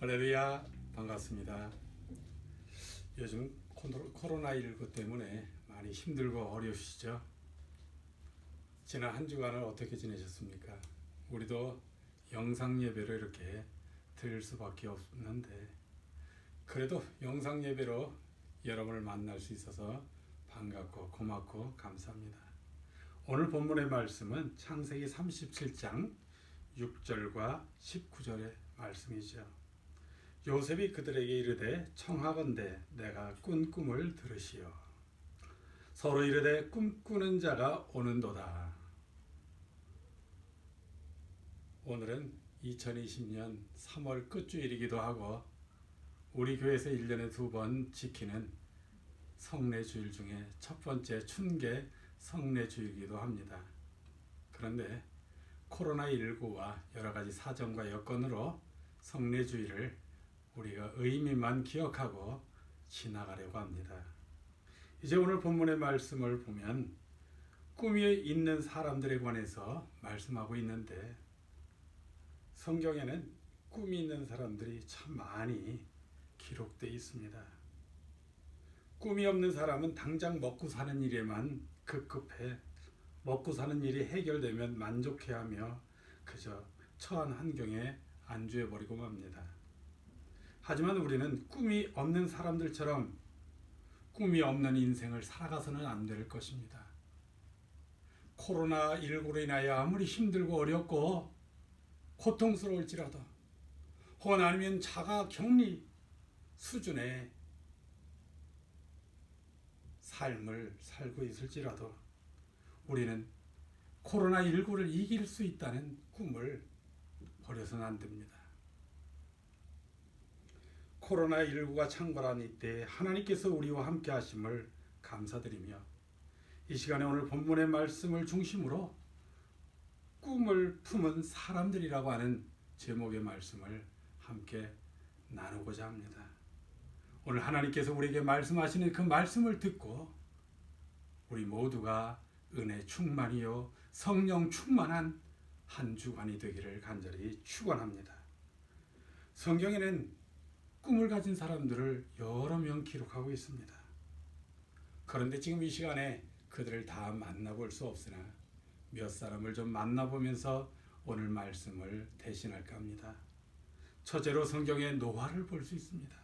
할렐루야, 반갑습니다. 요즘 코로나19 때문에 많이 힘들고 어려우시죠? 지난 한 주간을 어떻게 지내셨습니까? 우리도 영상 예배로 이렇게 드릴 수밖에 없는데, 그래도 영상 예배로 여러분을 만날 수 있어서 반갑고 고맙고 감사합니다. 오늘 본문의 말씀은 창세기 37장 6절과 19절의 말씀이죠. 요셉이 그들에게 이르되 청하건대 내가 꾼 꿈을 들으시오. 서로 이르되 꿈꾸는 자가 오는도다. 오늘은 2020년 3월 끝주일이기도 하고 우리 교회에서 1년에 2번 지키는 성례주일 중에 첫 번째 춘계 성례주일이기도 합니다. 그런데 코로나19와 여러 가지 사정과 여건으로 성례주일을 우리가 의미만 기억하고 지나가려고 합니다. 이제 오늘 본문의 말씀을 보면 꿈이 있는 사람들에 관해서 말씀하고 있는데, 성경에는 꿈이 있는 사람들이 참 많이 기록되어 있습니다. 꿈이 없는 사람은 당장 먹고 사는 일에만 급급해 먹고 사는 일이 해결되면 만족해하며 그저 처한 환경에 안주해버리고 맙니다. 하지만 우리는 꿈이 없는 사람들처럼 꿈이 없는 인생을 살아가서는 안 될 것입니다. 코로나19로 인하여 아무리 힘들고 어렵고 고통스러울지라도, 혹은 아니면 자가 격리 수준의 삶을 살고 있을지라도 우리는 코로나19를 이길 수 있다는 꿈을 버려서는 안 됩니다. 코로나19가 창궐한 이때 하나님께서 우리와 함께 하심을 감사드리며, 이 시간에 오늘 본문의 말씀을 중심으로 꿈을 품은 사람들이라고 하는 제목의 말씀을 함께 나누고자 합니다. 오늘 하나님께서 우리에게 말씀하시는 그 말씀을 듣고 우리 모두가 은혜 충만이요 성령 충만한 한 주간이 되기를 간절히 축원합니다. 성경에는 꿈을 가진 사람들을 여러 명 기록하고 있습니다. 그런데 지금 이 시간에 그들을 다 만나볼 수 없으나 몇 사람을 좀 만나보면서 오늘 말씀을 대신할까 합니다. 첫째로 성경의 노아를 볼 수 있습니다.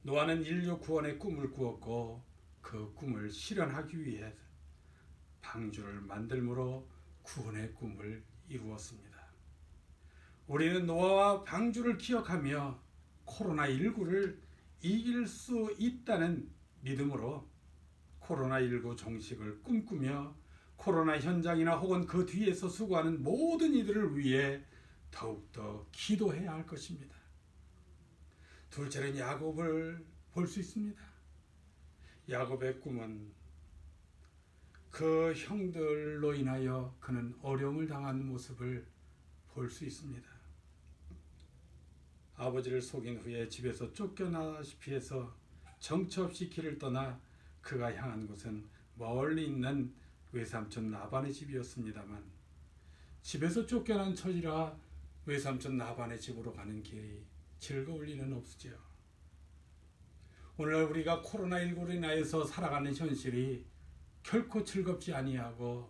노아는 인류 구원의 꿈을 꾸었고 그 꿈을 실현하기 위해 방주를 만들므로 구원의 꿈을 이루었습니다. 우리는 노아와 방주를 기억하며 코로나19를 이길 수 있다는 믿음으로 코로나19 종식을 꿈꾸며 코로나 현장이나 혹은 그 뒤에서 수고하는 모든 이들을 위해 더욱더 기도해야 할 것입니다. 둘째는 야곱을 볼 수 있습니다. 야곱의 꿈은 그 형들로 인하여 그는 어려움을 당한 모습을 볼 수 있습니다. 아버지를 속인 후에 집에서 쫓겨나다시피 해서 정처 없이 길을 떠나 그가 향한 곳은 멀리 있는 외삼촌 나반의 집이었습니다만, 집에서 쫓겨난 처지라 외삼촌 나반의 집으로 가는 길이 즐거울 리는 없으죠. 오늘날 우리가 코로나19로 인하여서 살아가는 현실이 결코 즐겁지 아니하고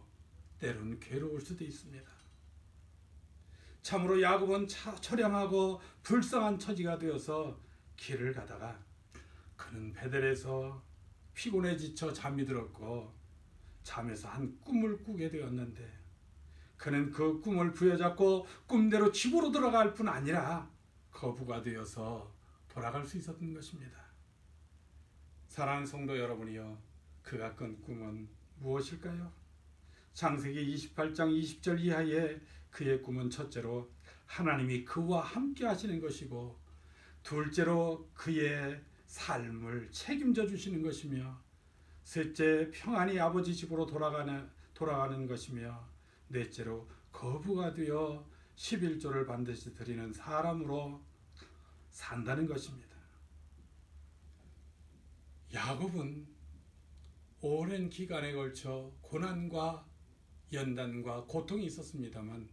때로는 괴로울 수도 있습니다. 참으로 야곱은 처량하고 불쌍한 처지가 되어서 길을 가다가 그는 베델에서 피곤해 지쳐 잠이 들었고 잠에서 한 꿈을 꾸게 되었는데, 그는 그 꿈을 부여잡고 꿈대로 집으로 들어갈 뿐 아니라 거부가 되어서 돌아갈 수 있었던 것입니다. 사랑하는 성도 여러분이여, 그가 꾼 꿈은 무엇일까요? 창세기 28장 20절 이하에 그의 꿈은 첫째로 하나님이 그와 함께 하시는 것이고, 둘째로 그의 삶을 책임져 주시는 것이며, 셋째 평안히 아버지 집으로 돌아가는 것이며, 넷째로 거부가 되어 11조를 반드시 드리는 사람으로 산다는 것입니다. 야곱은 오랜 기간에 걸쳐 고난과 연단과 고통이 있었습니다만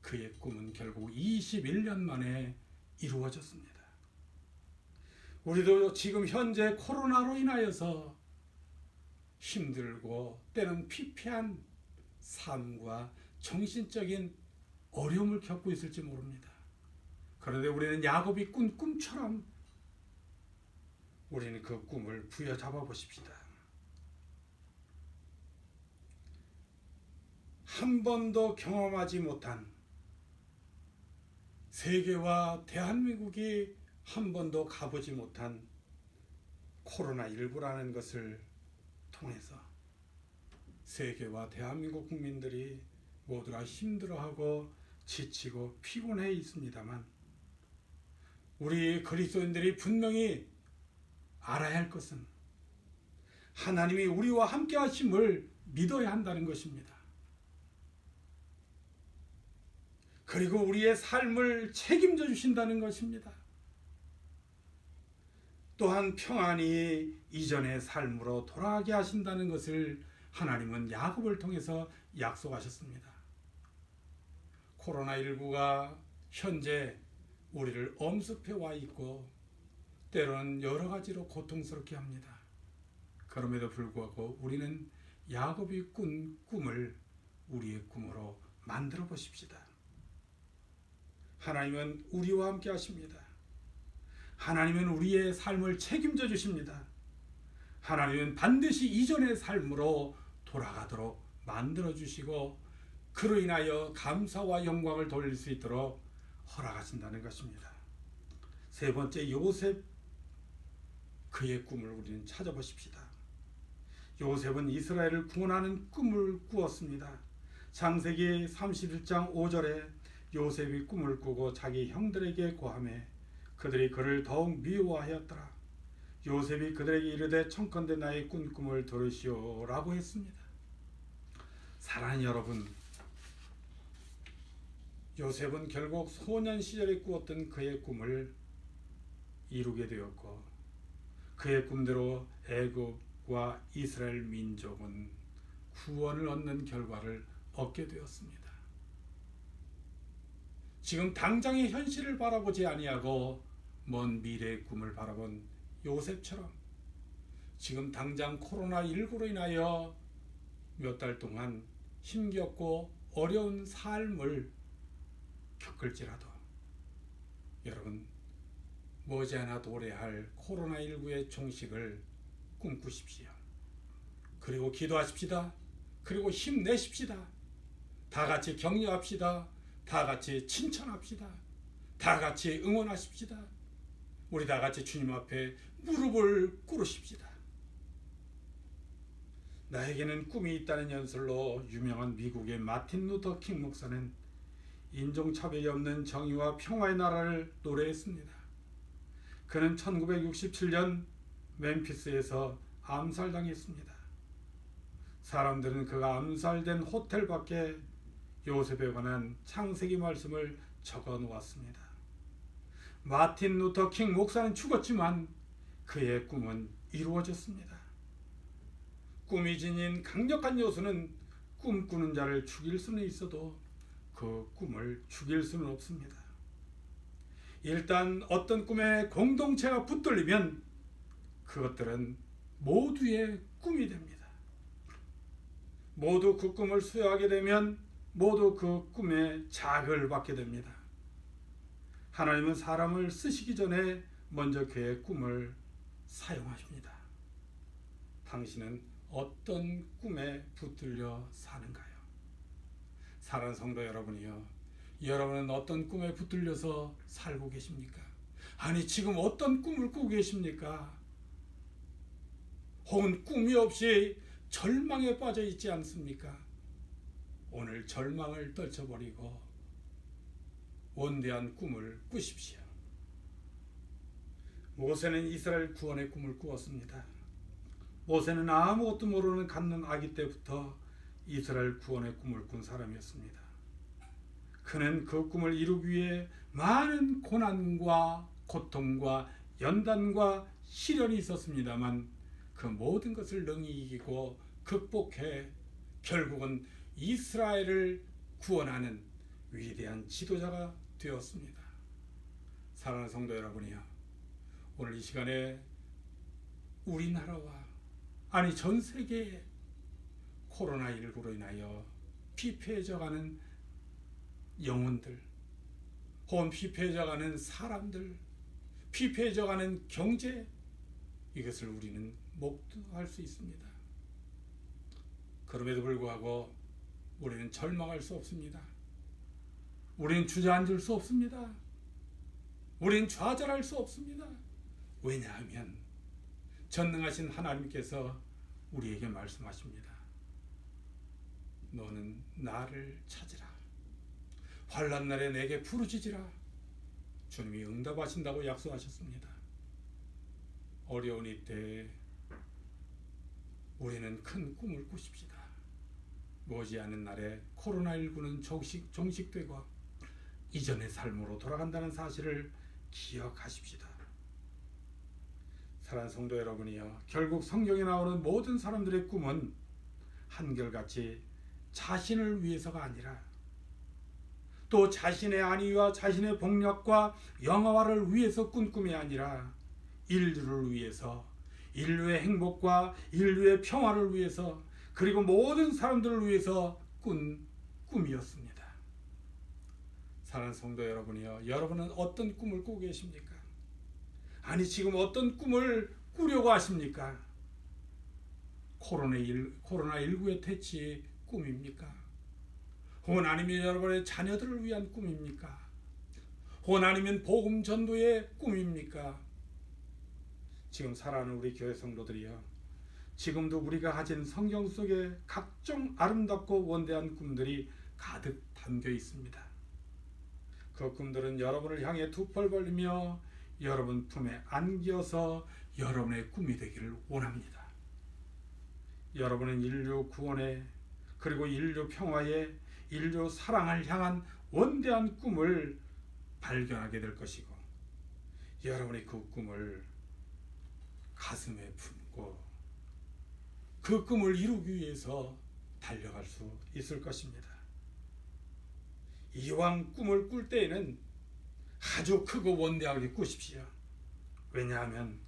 그의 꿈은 결국 21년 만에 이루어졌습니다. 우리도 지금 현재 코로나로 인하여서 힘들고 때는 피폐한 삶과 정신적인 어려움을 겪고 있을지 모릅니다. 그런데 우리는 야곱이 꾼 꿈처럼 우리는 그 꿈을 부여잡아 보십시다. 한 번도 경험하지 못한, 세계와 대한민국이 한 번도 가보지 못한 코로나19라는 것을 통해서 세계와 대한민국 국민들이 모두가 힘들어하고 지치고 피곤해 있습니다만, 우리 그리스도인들이 분명히 알아야 할 것은 하나님이 우리와 함께 하심을 믿어야 한다는 것입니다. 그리고 우리의 삶을 책임져 주신다는 것입니다. 또한 평안히 이전의 삶으로 돌아가게 하신다는 것을 하나님은 야곱을 통해서 약속하셨습니다. 코로나19가 현재 우리를 엄습해 와 있고 때로는 여러 가지로 고통스럽게 합니다. 그럼에도 불구하고 우리는 야곱이 꾼 꿈을 우리의 꿈으로 만들어 보십시다. 하나님은 우리와 함께 하십니다. 하나님은 우리의 삶을 책임져 주십니다. 하나님은 반드시 이전의 삶으로 돌아가도록 만들어 주시고 그로 인하여 감사와 영광을 돌릴 수 있도록 허락하신다는 것입니다. 세 번째, 요셉, 그의 꿈을 우리는 찾아보십시다. 요셉은 이스라엘을 구원하는 꿈을 꾸었습니다. 창세기 31장 5절에 요셉이 꿈을 꾸고 자기 형들에게 고하매 그들이 그를 더욱 미워하였더라. 요셉이 그들에게 이르되 청컨대 나의 꾼 꿈을 들으시오라고 했습니다. 사랑하는 여러분, 요셉은 결국 소년 시절에 꾸었던 그의 꿈을 이루게 되었고 그의 꿈대로 애굽과 이스라엘 민족은 구원을 얻는 결과를 얻게 되었습니다. 지금 당장의 현실을 바라보지 아니하고 먼 미래의 꿈을 바라본 요셉처럼 지금 당장 코로나19로 인하여 몇 달 동안 힘겹고 어려운 삶을 겪을지라도 여러분 머지않아 도래할 코로나19의 종식을 꿈꾸십시오. 그리고 기도하십시다. 그리고 힘내십시다. 다 같이 격려합시다. 다 같이 칭찬합시다. 다 같이 응원하십시다. 우리 다 같이 주님 앞에 무릎을 꿇으십시다. 나에게는 꿈이 있다는 연설로 유명한 미국의 마틴 루터 킹 목사는 인종차별이 없는 정의와 평화의 나라를 노래했습니다. 그는 1967년 멤피스에서 암살당했습니다. 사람들은 그가 암살된 호텔 밖에 요셉에 관한 창세기 말씀을 적어 놓았습니다. 마틴 루터 킹 목사는 죽었지만 그의 꿈은 이루어졌습니다. 꿈이 지닌 강력한 요소는 꿈꾸는 자를 죽일 수는 있어도 그 꿈을 죽일 수는 없습니다. 일단 어떤 꿈에 공동체가 붙들리면 그것들은 모두의 꿈이 됩니다. 모두 그 꿈을 수여하게 되면 모두 그 꿈에 자극을 받게 됩니다. 하나님은 사람을 쓰시기 전에 먼저 그의 꿈을 사용하십니다. 당신은 어떤 꿈에 붙들려 사는가요? 사랑하는 성도 여러분이요, 여러분은 어떤 꿈에 붙들려서 살고 계십니까? 아니 지금 어떤 꿈을 꾸고 계십니까? 혹은 꿈이 없이 절망에 빠져 있지 않습니까? 오늘 절망을 떨쳐버리고 원대한 꿈을 꾸십시오. 모세는 이스라엘 구원의 꿈을 꾸었습니다. 모세는 아무것도 모르는 갓난 아기 때부터 이스라엘 구원의 꿈을 꾼 사람이었습니다. 그는 그 꿈을 이루기 위해 많은 고난과 고통과 연단과 시련이 있었습니다만 그 모든 것을 능히 이기고 극복해 결국은 이스라엘을 구원하는 위대한 지도자가 되었습니다. 사랑하는 성도 여러분이요, 오늘 이 시간에 우리나라와 아니 전 세계에 코로나19로 인하여 피폐해져가는 영혼들, 혹은 피폐해져가는 사람들, 피폐해져가는 경제, 이것을 우리는 목도할 수 있습니다. 그럼에도 불구하고 우리는 절망할 수 없습니다. 우리는 주저앉을 수 없습니다. 우리는 좌절할 수 없습니다. 왜냐하면 전능하신 하나님께서 우리에게 말씀하십니다. 너는 나를 찾으라. 환난 날에 내게 부르짖으라. 주님이 응답하신다고 약속하셨습니다. 어려운 이때 우리는 큰 꿈을 꾸십시다. 머지않은 날에 코로나19는 종식되고 이전의 삶으로 돌아간다는 사실을 기억하십시다. 사랑하는 성도 여러분이여, 결국 성경에 나오는 모든 사람들의 꿈은 한결같이 자신을 위해서가 아니라 또 자신의 안위와 자신의 복력과 영화화를 위해서 꾼 꿈이 아니라 인류를 위해서, 인류의 행복과 인류의 평화를 위해서, 그리고 모든 사람들을 위해서 꾼 꿈이었습니다. 사랑하는 성도 여러분이여, 여러분은 어떤 꿈을 꾸고 계십니까? 아니 지금 어떤 꿈을 꾸려고 하십니까? 코로나19의 퇴치 꿈입니까? 혹은 아니면 여러분의 자녀들을 위한 꿈입니까? 혹은 아니면 복음 전도의 꿈입니까? 지금 살아가는 우리 교회 성도들이여, 지금도 우리가 가진 성경 속에 각종 아름답고 원대한 꿈들이 가득 담겨 있습니다. 그 꿈들은 여러분을 향해 두 팔 벌리며 여러분 품에 안겨서 여러분의 꿈이 되기를 원합니다. 여러분은 인류 구원에, 그리고 인류 평화에, 인류 사랑을 향한 원대한 꿈을 발견하게 될 것이고, 여러분이 그 꿈을 가슴에 품고 그 꿈을 이루기 위해서 달려갈 수 있을 것입니다. 이왕 꿈을 꿀 때에는 아주 크고 원대하게 꾸십시오. 왜냐하면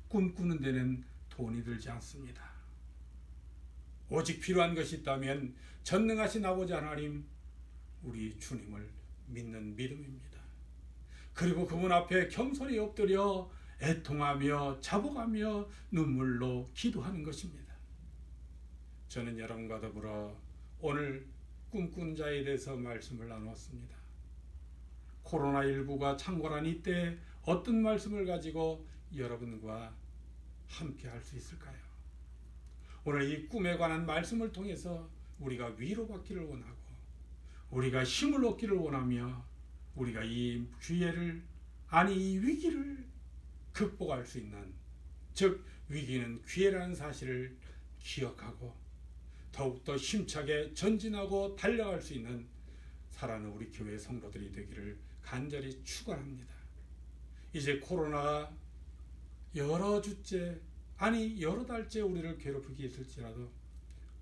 꿈꾸는 데는 돈이 들지 않습니다. 오직 필요한 것이 있다면 전능하신 아버지 하나님, 우리 주님을 믿는 믿음입니다. 그리고 그분 앞에 겸손히 엎드려 애통하며 자복하며 눈물로 기도하는 것입니다. 저는 여러분과 더불어 오늘 꿈꾸는 자에 대해서 말씀을 나누었습니다. 코로나19가 창궐한 이때 어떤 말씀을 가지고 여러분과 함께 할 수 있을까요? 오늘 이 꿈에 관한 말씀을 통해서 우리가 위로받기를 원하고, 우리가 힘을 얻기를 원하며, 우리가 이 기회를, 아니 이 위기를 극복할 수 있는, 즉 위기는 기회라는 사실을 기억하고 더욱더 힘차게 전진하고 달려갈 수 있는 살아가는 우리 교회 성도들이 되기를 간절히 축원합니다. 이제 코로나가 여러 주째, 아니 여러 달째 우리를 괴롭히기 있을지라도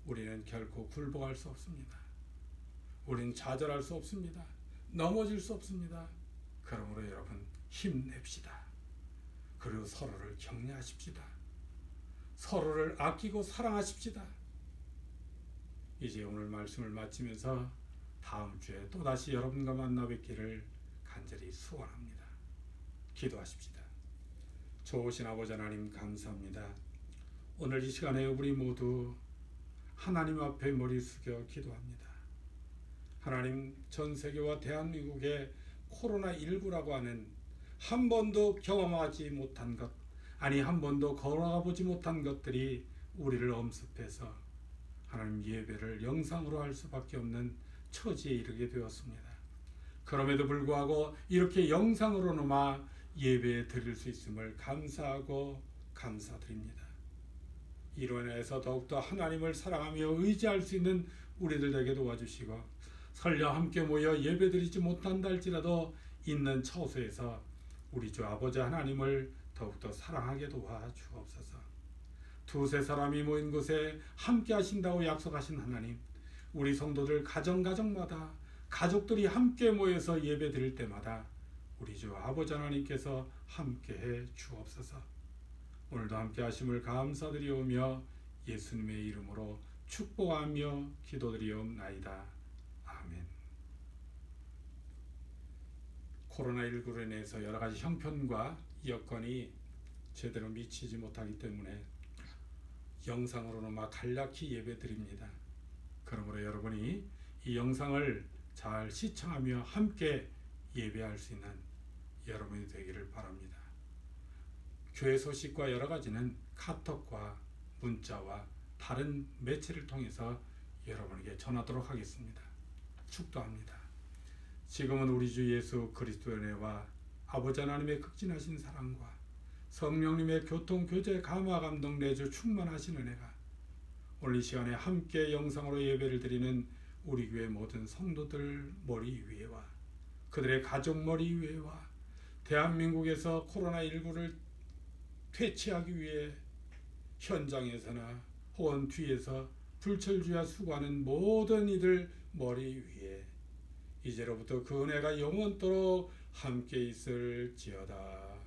우리는 결코 굴복할 수 없습니다. 우리는 좌절할 수 없습니다. 넘어질 수 없습니다. 그러므로 여러분 힘냅시다. 그리고 서로를 격려하십시다. 서로를 아끼고 사랑하십시다. 이제 오늘 말씀을 마치면서 다음 주에 또다시 여러분과 만나 뵙기를 간절히 소원합니다. 기도하십시다. 좋으신 아버지 하나님 감사합니다. 오늘 이 시간에 우리 모두 하나님 앞에 머리 숙여 기도합니다. 하나님, 전 세계와 대한민국의 코로나19라고 하는 한 번도 경험하지 못한 것, 아니 한 번도 걸어가 보지 못한 것들이 우리를 엄습해서 하나님 예배를 영상으로 할 수밖에 없는 처지에 이르게 되었습니다. 그럼에도 불구하고 이렇게 영상으로나마 예배 드릴 수 있음을 감사하고 감사드립니다. 이로 인해서 더욱더 하나님을 사랑하며 의지할 수 있는 우리들 되게 도와주시고, 설령 함께 모여 예배 드리지 못한다 할지라도 있는 처소에서 우리 주 아버지 하나님을 더욱더 사랑하게 도와주옵소서. 두세 사람이 모인 곳에 함께 하신다고 약속하신 하나님, 우리 성도들 가정마다 가족들이 함께 모여서 예배 드릴 때마다 우리 주 아버지 하나님께서 함께해 주옵소서. 오늘도 함께 하심을 감사드리오며 예수님의 이름으로 축복하며 기도드리옵나이다. 아멘. 코로나19로 인해서 여러 가지 형편과 여건이 제대로 미치지 못하기 때문에 영상으로는 간략히 예배드립니다. 그러므로 여러분이 이 영상을 잘 시청하며 함께 예배할 수 있는 여러분이 되기를 바랍니다. 교회 소식과 여러 가지는 카톡과 문자와 다른 매체를 통해서 여러분에게 전하도록 하겠습니다. 축도합니다. 지금은 우리 주 예수 그리스도의 은혜와 아버지 하나님의 극진하신 사랑과 성령님의 교통, 교제, 감화, 감동, 내주 충만하신 은혜가 오늘 이 시간에 함께 영상으로 예배를 드리는 우리 교회 모든 성도들 머리 위에와 그들의 가족 머리 위에와 대한민국에서 코로나19를 퇴치하기 위해 현장에서나 혹은 뒤에서 불철주야 수고하는 모든 이들 머리 위에 이제로부터 그 은혜가 영원토록 함께 있을지어다.